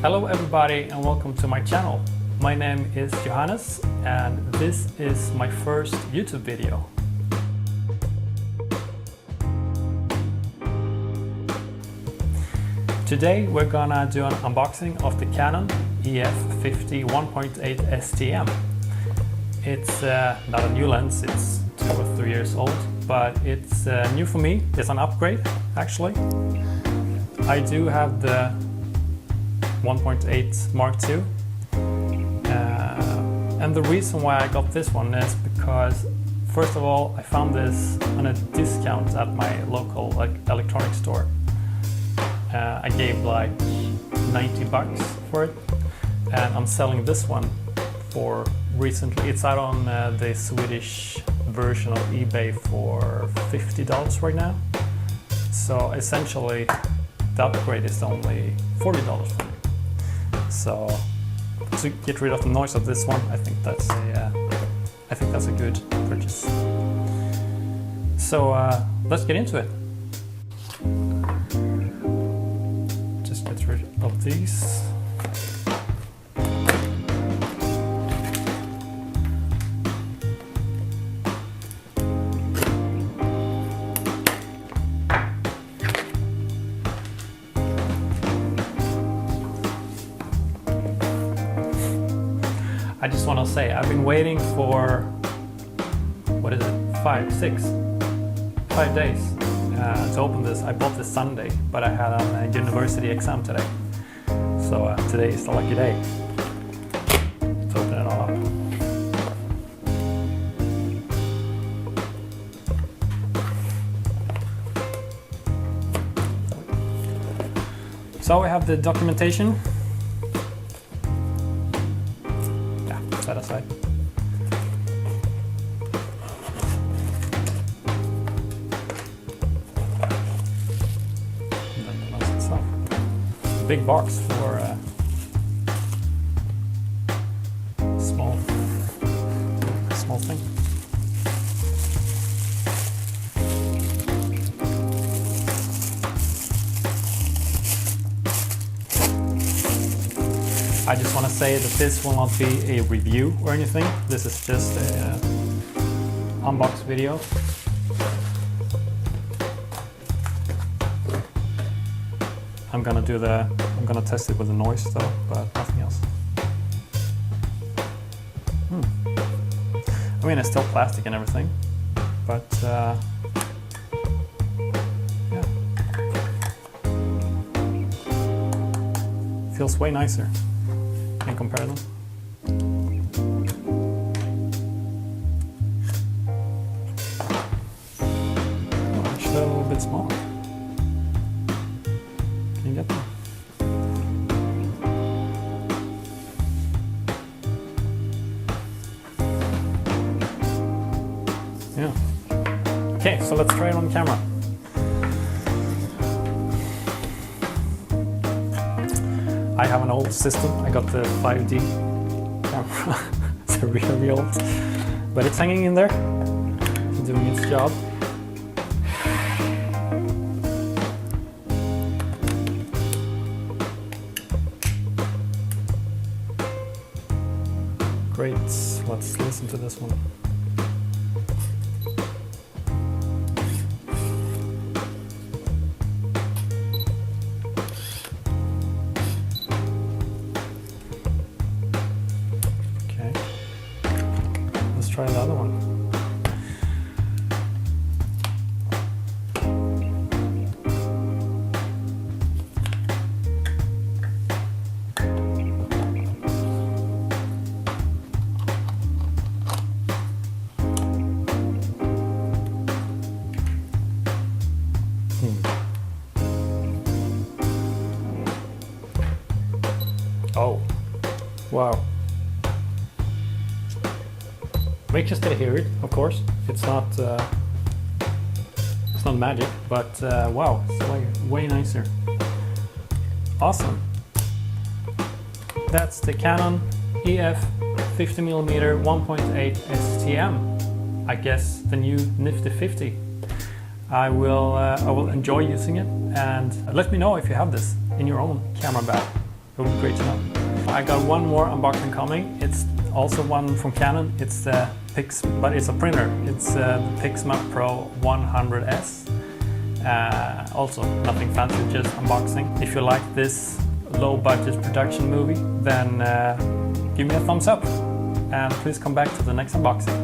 Hello everybody and welcome to my channel. My name is Johannes and this is my first YouTube video. Today we're gonna do an unboxing of the Canon EF 50 1.8 STM. It's not a new lens, it's 2 or 3 years old, but it's new for me. It's an upgrade actually. I do have the 1.8 Mark II, and the reason why I got this one is because first of all I found this on a discount at my local electronics store. I gave like 90 bucks for it, and I'm selling this one for recently. It's out on the Swedish version of eBay for $50 right now. So essentially the upgrade is only $40 for me. So to get rid of the noise of this one, I think that's a good purchase. So let's get into it. Just get rid of these. I just want to say I've been waiting for, what is it, 5 days to open this. I bought this Sunday, but I had a university exam today. So today is the lucky day to open it all up. So we have the documentation. Set aside. And then the lens itself. Big box for small thing. I just want to say that this will not be a review or anything. This is just a unbox video. I'm gonna test it with the noise though, but nothing else. I mean, it's still plastic and everything, but yeah. Feels way nicer in comparison. Oh, actually a little bit smaller. Can you get that? Yeah. Okay, so let's try it on camera. I have an old system. I got the 5D camera. It's really old, but it's hanging in there, doing its job. Great, let's listen to this one. Try the other one. Oh, wow. We can still hear it, of course. It's not magic, but wow, it's way nicer. Awesome. That's the Canon EF 50mm 1.8 STM. I guess the new nifty 50. I will enjoy using it, and let me know if you have this in your own camera bag. It would be great to know. I got one more unboxing coming. It's also one from Canon. It's the but it's a printer. It's the Pixma Pro 100S. Also nothing fancy, just unboxing. If you like this low budget production movie, then give me a thumbs up and please come back to the next unboxing.